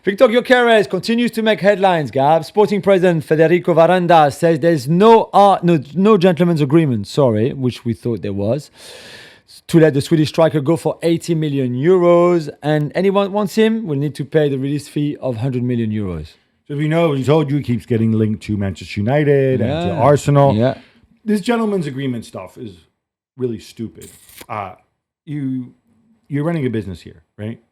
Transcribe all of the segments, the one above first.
Victor Gyökeres continues to make headlines, Gab. Sporting president Federico Varanda says there's no gentleman's agreement, which we thought there was, to let the Swedish striker go for 80 million euros. And anyone wants him will need to pay the release fee of 100 million euros. So we know, we told you, he keeps getting linked to Manchester United and to Arsenal. Yeah. This gentleman's agreement stuff is really stupid. You're running a business here, right?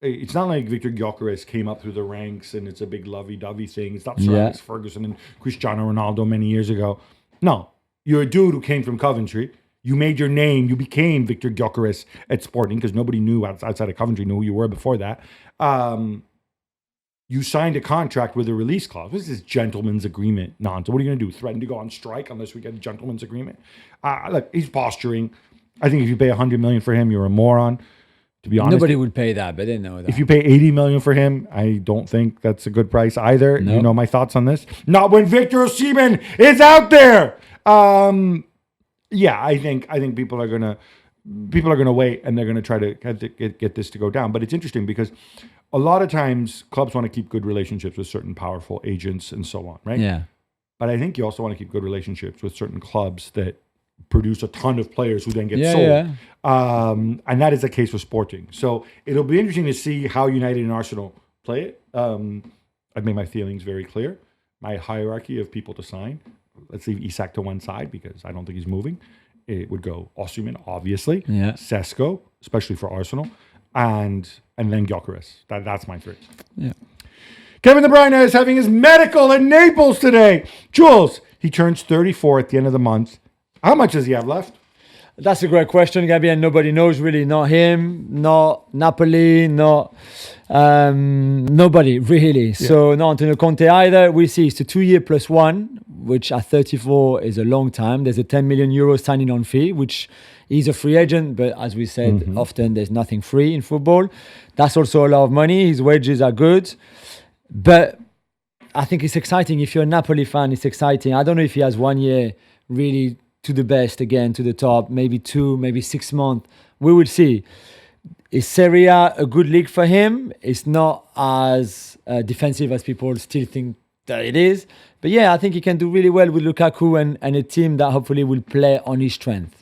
It's not like Victor Gyökeres came up through the ranks and it's a big lovey-dovey thing. It's not Sir Alex Ferguson and Cristiano Ronaldo many years ago. No, you're a dude who came from Coventry. You made your name. You became Victor Gyökeres at Sporting because nobody knew outside of Coventry knew who you were before that. You signed a contract with a release clause. What is this gentleman's agreement nonsense? What are you going to do? Threaten to go on strike unless we get a gentleman's agreement? Look, he's posturing. I think if you pay 100 million for him, you're a moron. To be honest, nobody would pay that, but they know that. If you pay 80 million for him, I don't think that's a good price either. No. You know my thoughts on this. Not when Victor Osimhen is out there. I think people are gonna wait and they're gonna try to get this to go down. But it's interesting because a lot of times clubs want to keep good relationships with certain powerful agents and so on, right? Yeah. But I think you also want to keep good relationships with certain clubs that produce a ton of players who then get sold. Yeah. And that is the case with Sporting. So it'll be interesting to see how United and Arsenal play it. I've made my feelings very clear. My hierarchy of people to sign. Let's leave Isak to one side because I don't think he's moving. It would go Osimhen, obviously. Yeah. Sesko, especially for Arsenal. And then Gyökeres. That's my three. Yeah. Kevin De Bruyne is having his medical in Naples today. Jules, he turns 34 at the end of the month. How much does he have left? That's a great question, Gabby, and nobody knows really. Not him, not Napoli, not nobody really. Yeah. So not Antonio Conte either. We see it's a 2-year plus one, which at 34 is a long time. There's a 10 million euro signing on fee, which is a free agent, but as we said, often there's nothing free in football. That's also a lot of money. His wages are good, but I think it's exciting. If you're a Napoli fan, it's exciting. I don't know if he has 1 year really to the best again, to the top, maybe 2, maybe 6 months. We will see. Is Serie A a good league for him? It's not as defensive as people still think that it is. But yeah, I think he can do really well with Lukaku and a team that hopefully will play on his strength.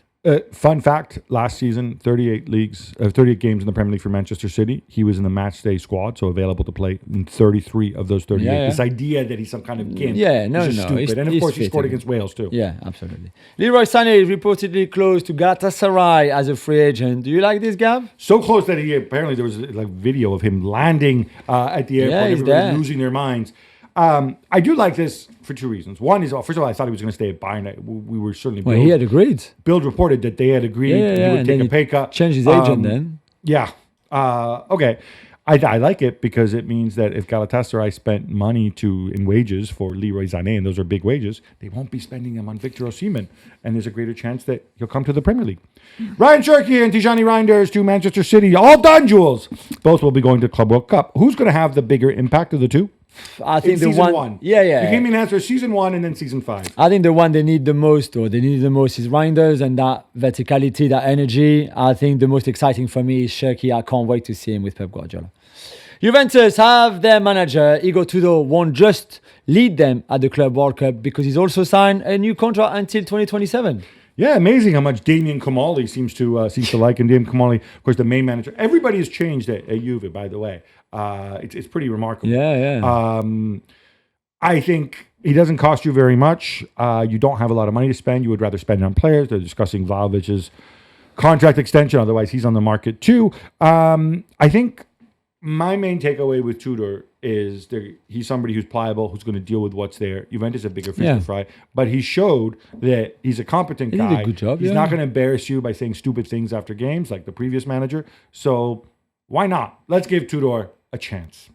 Fun fact, last season, 38 games in the Premier League for Manchester City. He was in the match day squad, so available to play in 33 of those 38. Yeah. This idea that he's some kind of gimp is just stupid. And of course, he scored against Wales too. Yeah, absolutely. Leroy Sané is reportedly close to Galatasaray as a free agent. Do you like this, Gab? So close that apparently there was like video of him landing at the airport, everybody losing their minds. I do like this for two reasons. One is, first of all, I thought he was going to stay at Bayern. We were certainly... Well, he had agreed. Bild reported that they had agreed and he would take a pay cut. Change his agent then. Yeah. Okay. I like it because it means that if Galatasaray spent money in wages for Leroy Sané, and those are big wages, they won't be spending them on Victor Osimhen. And there's a greater chance that he'll come to the Premier League. Ryan Cherky and Tijani Reinders to Manchester City. All done, Jules. Both will be going to Club World Cup. Who's going to have the bigger impact of the two? I think the season one. Yeah. You gave me an answer, season 1 and then season 5. I think the one they need the most is Reinders and that verticality, that energy. I think the most exciting for me is Cherky. I can't wait to see him with Pep Guardiola. Juventus have their manager, Igor Tudor, won't just lead them at the Club World Cup because he's also signed a new contract until 2027. Yeah, amazing how much Damien Comolli seems to like. And Damien Comolli, of course, the main manager. Everybody has changed at Juve, by the way. It's pretty remarkable. Yeah. I think he doesn't cost you very much. You don't have a lot of money to spend. You would rather spend it on players. They're discussing Vlahovic's contract extension. Otherwise, he's on the market too. I think my main takeaway with Tudor is he's somebody who's pliable, who's going to deal with what's there. Juventus is a bigger fish to fry, but he showed that he's a competent guy. He did a good job. He's not going to embarrass you by saying stupid things after games like the previous manager. So why not? Let's give Tudor a chance.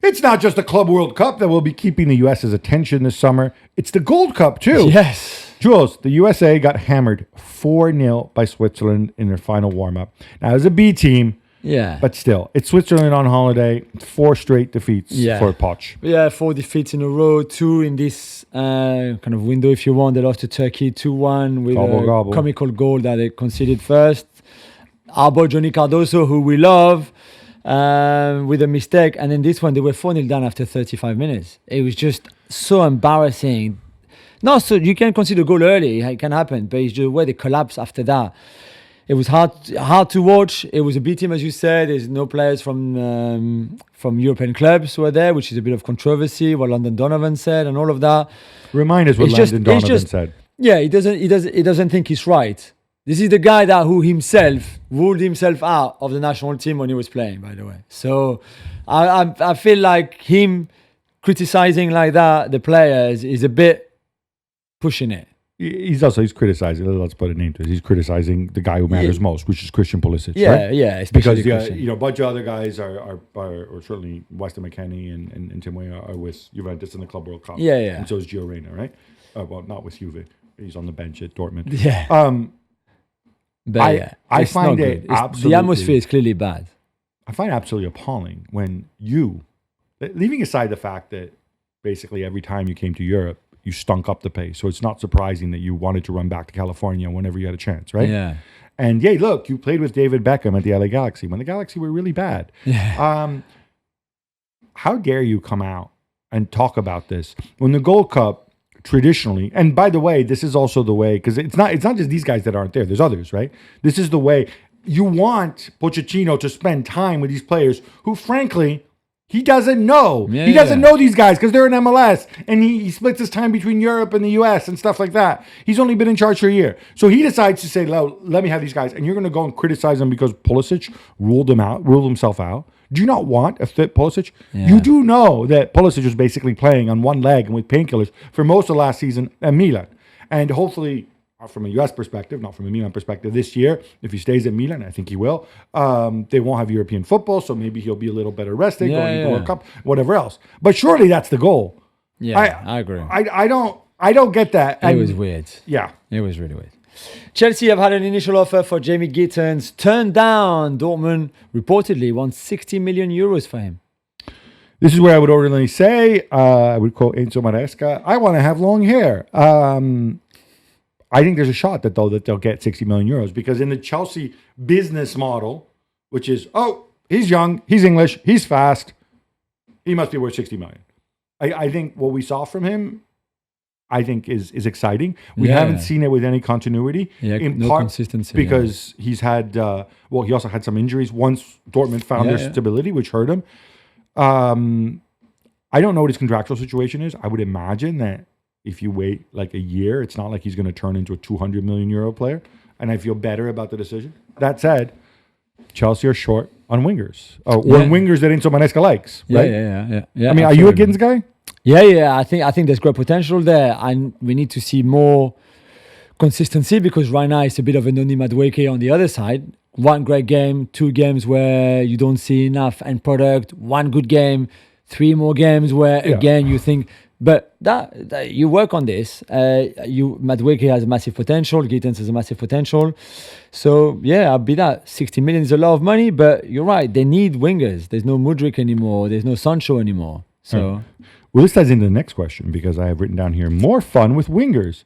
It's not just the Club World Cup that will be keeping the US's attention this summer. It's the Gold Cup too. Yes. Jules, the USA got hammered 4-0 by Switzerland in their final warm-up. Now, it was a B team. Yeah. But still, it's Switzerland on holiday. 4 straight defeats for Poch. Yeah, 4 defeats in a row. 2 in this kind of window, if you want. They lost to Turkey 2-1 with a comical goal that they conceded first. Our boy Johnny Cardoso, who we love, with a mistake. And then this one, they were 4-0 down after 35 minutes. It was just so embarrassing. No, so you can consider goal early. It can happen. But it's just the way they collapse after that. It was hard to watch. It was a B team, as you said. There's no players from European clubs who are there, which is a bit of controversy. What Landon Donovan said and all of that. Remind us what Landon Donovan said. Yeah, he doesn't think he's right. This is the guy who himself ruled himself out of the national team when he was playing. By the way, so I feel like him criticizing like that the players is a bit pushing it. He's criticizing. Let's put a name to it. He's criticizing the guy who matters most, which is Christian Pulisic. Yeah, right? yeah. Because a bunch of other guys are certainly Weston McKennie and Tim Way are with Juventus in the Club World Cup. Yeah, yeah. And so is Gio Reyna, right? Well, not with Juve. He's on the bench at Dortmund. Yeah. But I find it absolutely, the atmosphere is clearly bad. I find it absolutely appalling when you, leaving aside the fact that basically every time you came to Europe, you stunk up the pace. So it's not surprising that you wanted to run back to California whenever you had a chance, right? Yeah. And yeah, look, you played with David Beckham at the LA Galaxy when the Galaxy were really bad. Yeah. How dare you come out and talk about this when the Gold Cup traditionally, and by the way, this is also the way, because it's not just these guys that aren't there. There's others, right? This is the way you want Pochettino to spend time with these players who, frankly, he doesn't know. He doesn't know these guys because they're in MLS, and he splits his time between Europe and the US and stuff like that. He's only been in charge for a year. So he decides to say, let me have these guys. And you're going to go and criticize them because Pulisic ruled himself out. Do you not want a fit Pulisic? Yeah. You do know that Pulisic was basically playing on one leg and with painkillers for most of last season at Milan. And hopefully, from a US perspective, not from a Milan perspective, this year, if he stays at Milan, I think he will, they won't have European football, so maybe he'll be a little better rested, going to the World Cup, whatever else. But surely that's the goal. Yeah, I agree. I don't get that. It was weird. Yeah. It was really weird. Chelsea have had an initial offer for Jamie Gittens, turned down. Dortmund reportedly wants 60 million euros for him. This is where I would ordinarily say, I would quote Enzo Maresca, I want to have long hair. I think there's a shot that they'll get 60 million euros because in the Chelsea business model, which is, he's young, he's English, he's fast, he must be worth 60 million. I think what we saw from him, I think is exciting. We haven't seen it with any continuity. Yeah, no consistency. Because he's had, he also had some injuries once Dortmund found their stability, which hurt him. I don't know what his contractual situation is. I would imagine that if you wait like a year, it's not like he's going to turn into a 200 million euro player. And I feel better about the decision. That said, Chelsea are short on wingers. On wingers that Enzo Maresca likes, right? Yeah. I mean, are you a Gittens guy? Yeah. I think there's great potential there. And we need to see more consistency because right now it's a bit of a Noni Madueke on the other side. One great game, 2 games where you don't see enough end product, 1 good game, 3 more games where again you think, but that you work on this. Madueke has a massive potential, Gittens has a massive potential. So I'll be that. 60 million is a lot of money, but you're right, they need wingers. There's no Mudryk anymore, there's no Sancho anymore. So well, this ties into the next question because I have written down here more fun with wingers.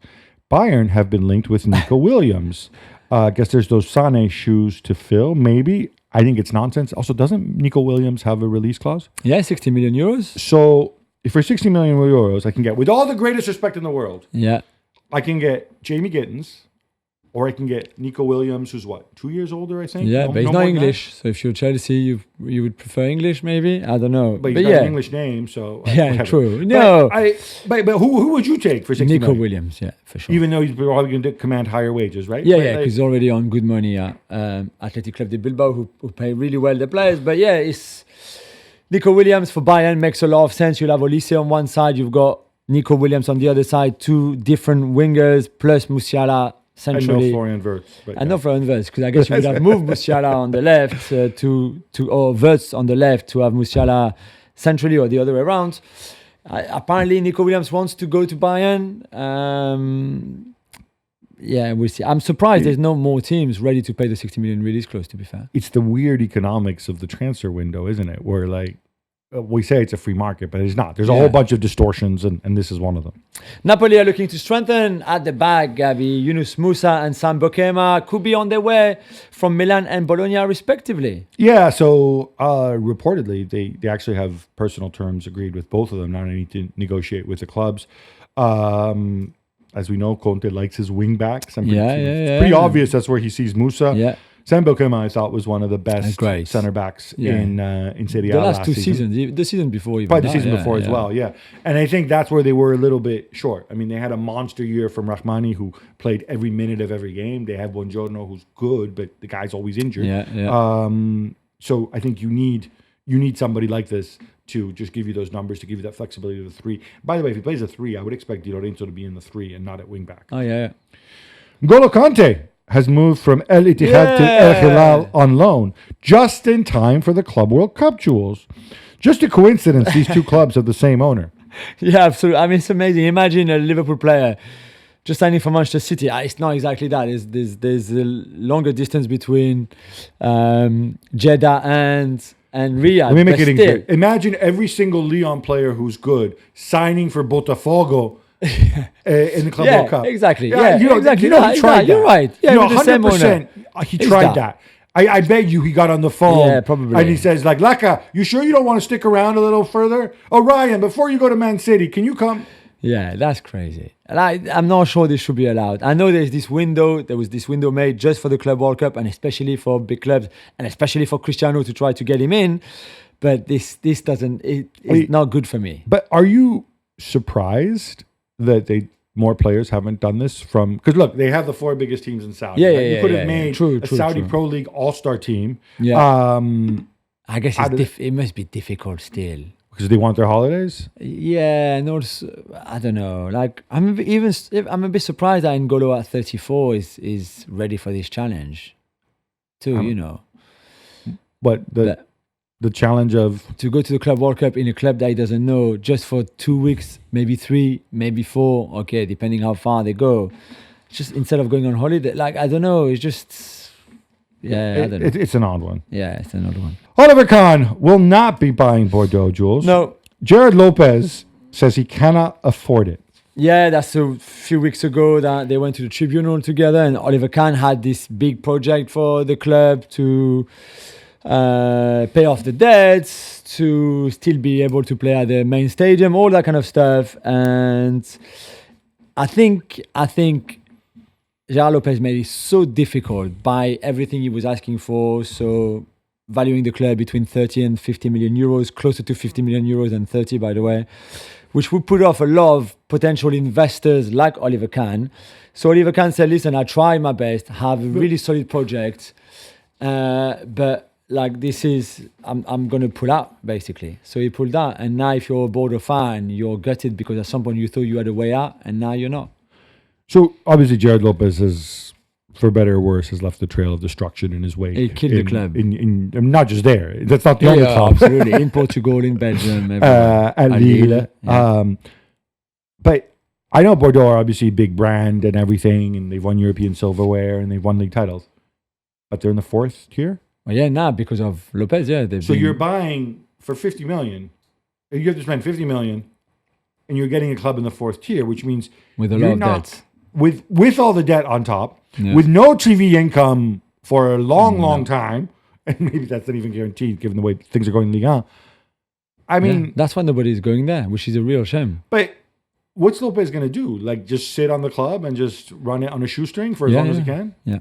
Bayern have been linked with Nico Williams. I guess there's those Sané shoes to fill, maybe. I think it's nonsense. Also, doesn't Nico Williams have a release clause? Yeah, 60 million euros. So, if for 60 million euros, I can get, with all the greatest respect in the world, I can get Jamie Gittens, or I can get Nico Williams, who's 2 years older, I think? Yeah, but he's not English. So if you're Chelsea, you would prefer English, maybe? I don't know. But he's got an English name, so... Yeah, true. No. But who would you take for 60 Nico million? Williams, yeah, for sure. Even though he's probably going to command higher wages, right? Yeah, because he's already on good money at Athletic Club de Bilbao, who pay really well the players. But it's... Nico Williams for Bayern makes a lot of sense. You'll have Olise on one side, you've got Nico Williams on the other side, 2 different wingers, plus Musiala centrally. And no Florian Wirtz. No Florian Wirtz, because I guess you would have moved Musiala on the left or Wirtz on the left to have Musiala centrally or the other way around. Apparently, Nico Williams wants to go to Bayern. We'll see. I'm surprised there's no more teams ready to pay the 60 million release clause, to be fair. It's the weird economics of the transfer window, isn't it? Where we say it's a free market, but it's not. There's a whole bunch of distortions, and this is one of them. Napoli are looking to strengthen at the back. Gabi, Yunus Musa and Sam Bokema could be on their way from Milan and Bologna, respectively. Yeah, so reportedly, they actually have personal terms agreed with both of them. Now they need to negotiate with the clubs. As we know, Conte likes his wing backs. It's pretty obvious that's where he sees Musa. Yeah. Sam Bokema, I thought, was one of the best center backs in Serie A the last two season. seasons, the season before even. Probably the season before as well, yeah. And I think that's where they were a little bit short. I mean, they had a monster year from Rahmani, who played every minute of every game. They had Buongiorno, who's good, but the guy's always injured. So I think you need somebody like this to just give you those numbers, to give you that flexibility to the 3. By the way, if he plays a 3, I would expect Di Lorenzo to be in the 3 and not at wing back. Oh, yeah. N'Golo Kante has moved from El Ittihad to El Hilal on loan, just in time for the Club World Cup, Jules. Just a coincidence these two clubs have the same owner. Yeah, absolutely. I mean, it's amazing. Imagine a Liverpool player just signing for Manchester City. It's not exactly that. There's a longer distance between Jeddah and Riyadh. Let me make it easier. Imagine every single Lyon player who's good signing for Botafogo in the Club World Cup. Exactly. Exactly. He tried that. You're right. Yeah, 100%. He tried that. I bet you he got on the phone. Yeah, probably. And he says, like, Laka, you sure you don't want to stick around a little further? Oh, Ryan, before you go to Man City, can you come? Yeah, that's crazy. I'm not sure this should be allowed. I know there was this window made just for the Club World Cup, and especially for big clubs, and especially for Cristiano to try to get him in. But this doesn't. It's not good for me. But are you surprised that more players haven't done this because look, they have the 4 biggest teams in Saudi. You could have made a Saudi Pro League all-star team. Yeah. I guess it must be difficult still. Because they want their holidays? Yeah, no, I don't know. Like I'm a bit surprised that N'Golo at 34 is ready for this challenge. Too, But the challenge of to go to the Club World Cup in a club that he doesn't know just for 2 weeks, maybe 3, maybe 4, okay, depending how far they go. Just instead of going on holiday, like I don't know, it's just I don't know. It's an odd one. Yeah, it's an odd one. Oliver Kahn will not be buying Bordeaux, Jules. No. Jared Lopez says he cannot afford it. Yeah, that's a few weeks ago that they went to the tribunal together, and Oliver Kahn had this big project for the club to pay off the debts, to still be able to play at the main stadium, all that kind of stuff. And I think Jared Lopez made it so difficult by everything he was asking for. So valuing the club between 30 and 50 million euros, closer to 50 million euros than 30, by the way, which would put off a lot of potential investors like Oliver Kahn. So Oliver Kahn said, listen, I tried my best, have a really solid project, but like this is, I'm going to pull out, basically. So he pulled out. And now if you're a Bordeaux fan, you're gutted because at some point you thought you had a way out, and now you're not. So obviously Jared Lopez has, for better or worse, has left the trail of destruction in his wake. He killed the club. In not just there. That's not the only club. Absolutely. In Portugal, in Belgium, at Lille. Yeah. But I know Bordeaux are obviously a big brand and everything, and they've won European silverware and they've won league titles. But they're in the 4th tier? Well, yeah, now because of Lopez, yeah. So you're buying for 50 million. You have to spend 50 million, and you're getting a club in the 4th tier, which means with a lot of debts. With all the debt on top, with no TV income for a long time, and maybe that's not even guaranteed given the way things are going in Ligue 1. I mean, that's why nobody's going there, which is a real shame. But what's Lopez going to do? Like just sit on the club and just run it on a shoestring for as long as he can? Yeah.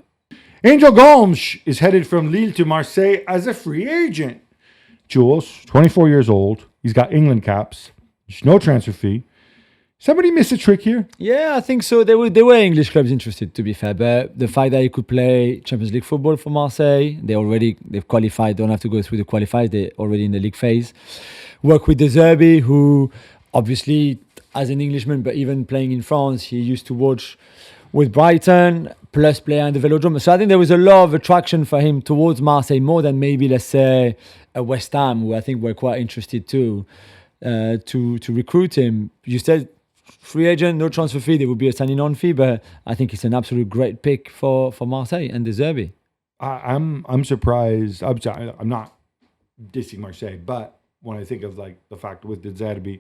Angel Gomes is headed from Lille to Marseille as a free agent. Jules, 24 years old. He's got England caps. There's no transfer fee. Somebody missed a trick here? Yeah, I think so. There were English clubs interested, to be fair. But the fact that he could play Champions League football for Marseille, they've qualified, don't have to go through the qualifiers. They're already in the league phase. Work with De Zerbi, who obviously, as an Englishman, but even playing in France, he used to watch with Brighton, plus play in the Velodrome. So I think there was a lot of attraction for him towards Marseille, more than maybe, let's say, a West Ham, who I think were quite interested too, to recruit him. You said free agent, no transfer fee. There would be a signing on fee, but I think it's an absolute great pick for Marseille and De Zerbi. I'm surprised. I'm not dissing Marseille, but when I think of like the fact with the Zerbi,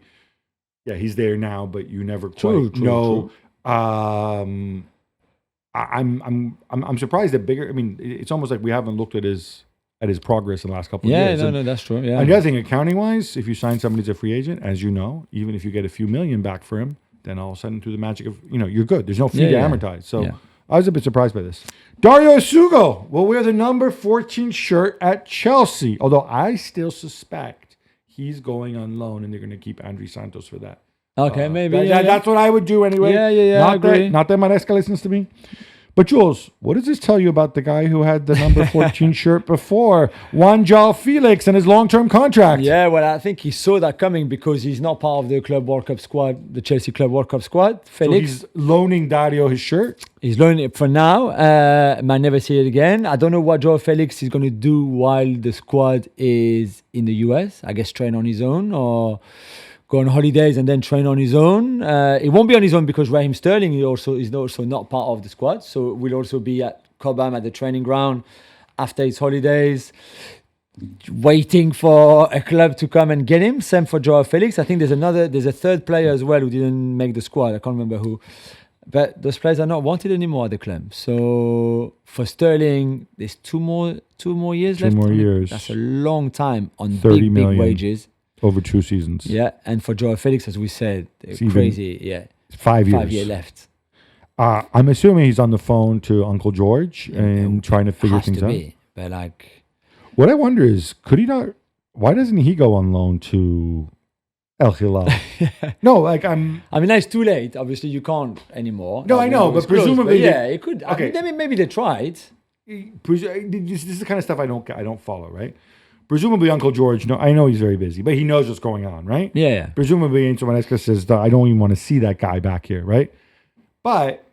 yeah, he's there now, but you never quite True. know. I'm surprised that bigger. I mean, it's almost like we haven't looked at his progress in the last couple of years. Yeah, no, that's true. Yeah. And the other thing, accounting wise, if you sign somebody as a free agent, as you know, even if you get a few million back for him, then all of a sudden through the magic of you're good. There's no fee to amortize. So I was a bit surprised by this. Dario Sugo will wear the number 14 shirt at Chelsea, although I still suspect he's going on loan and they're going to keep André Santos for that. Okay, maybe. That's what I would do anyway. Yeah. Not I agree. Not that Maresca listens to me. But Jules, what does this tell you about the guy who had the number 14 shirt before, Juan João Felix, and his long-term contract? Yeah, well, I think he saw that coming because he's not part of the Club World Cup squad, the Chelsea Club World Cup squad. Felix. So he's loaning Dario his shirt? He's loaning it for now. Might never see it again. I don't know what João Felix is going to do while the squad is in the US. I guess train on his own or go on holidays and then train on his own. It won't be on his own because Raheem Sterling is also not part of the squad. So we'll also be at Cobham at the training ground after his holidays, waiting for a club to come and get him. Same for João Felix. I think there's a third player as well who didn't make the squad. I can't remember who. But those players are not wanted anymore at the club. So for Sterling, there's two more years left. 2 more years. That's a long time on 30 million. big wages. Over 2 seasons. Yeah, and for João Felix, as we said, crazy. Yeah, 5 years. 5 years left. I'm assuming he's on the phone to Uncle George and trying to figure things out. But like, what I wonder is, could he not? Why doesn't he go on loan to El Hilal? No, like I mean, it's too late. Obviously, you can't anymore. No, I know, but presumably, it could. Okay. I mean, maybe they tried. This is the kind of stuff I don't follow, right? Presumably, Uncle George. No, I know he's very busy, but he knows what's going on, right? Yeah. Presumably, Enzo Maresca says, "I don't even want to see that guy back here," right? But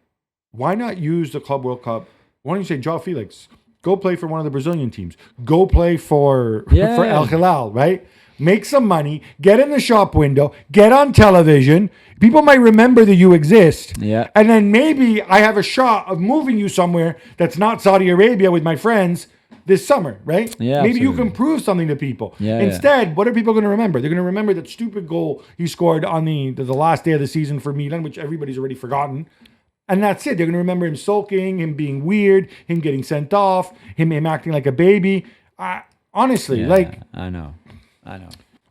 why not use the Club World Cup? Why don't you say, João Felix, go play for one of the Brazilian teams. Go play for El Hilal, right? Make some money, get in the shop window, get on television. People might remember that you exist. Yeah. And then maybe I have a shot of moving you somewhere that's not Saudi Arabia with my friends this summer, right? Yeah. Maybe you can prove something to people. Yeah, Instead, what are people going to remember? They're going to remember that stupid goal he scored on the last day of the season for Milan, which everybody's already forgotten. And that's it. They're going to remember him sulking, him being weird, him getting sent off, him acting like a baby. Honestly, I know.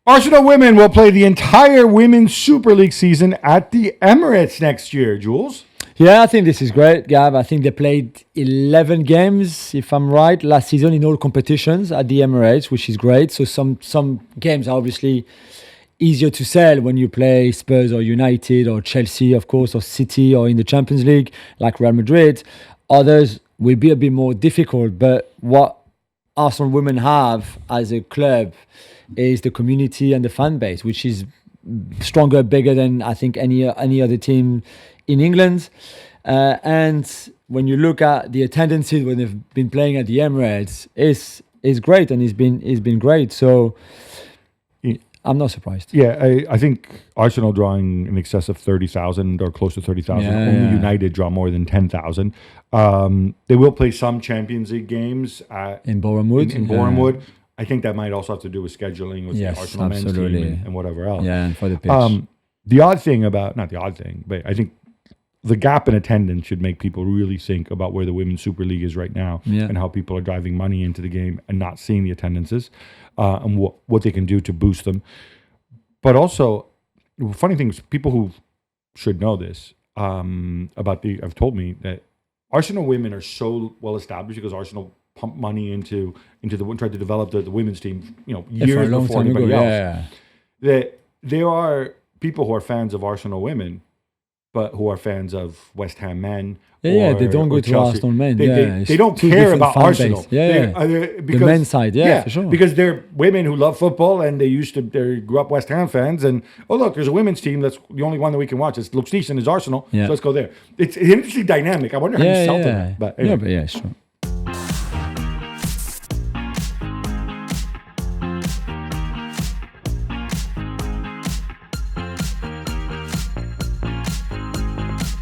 Arsenal women will play the entire Women's Super League season at the Emirates next year, Jules. Yeah, I think this is great, Gab. I think they played 11 games, if I'm right, last season in all competitions at the Emirates, which is great. So some games are obviously easier to sell when you play Spurs or United or Chelsea, of course, or City or in the Champions League, like Real Madrid. Others will be a bit more difficult. But what Arsenal women have as a club is the community and the fan base, which is stronger, bigger than I think any other team in England. And when you look at the attendances when they've been playing at the Emirates, is great, and it's been great. So I'm not surprised. Yeah, I think Arsenal drawing in excess of 30,000 or close to 30,000. Only United draw more than 10,000. They will play some Champions League games in Bournemouth. In Bournemouth. I think that might also have to do with scheduling with the Arsenal men's team and whatever else. Yeah, and for the pitch. The odd thing about, not the odd thing, but I think the gap in attendance should make people really think about where the Women's Super League is right now and how people are driving money into the game and not seeing the attendances and what they can do to boost them. But also, funny things, people who should know this have told me that Arsenal women are so well established because Arsenal pumped money into tried to develop the women's team, years before anybody else. That there are people who are fans of Arsenal women, but who are fans of West Ham men. They don't go to Chelsea. Arsenal men. They don't care about Arsenal. Because, the men's side, for sure. Because they're women who love football and they grew up West Ham fans. And look, there's a women's team that's the only one that we can watch. It looks decent, is Arsenal. So let's go there. It's an interesting dynamic. I wonder how you sell to that. But anyway. It's true.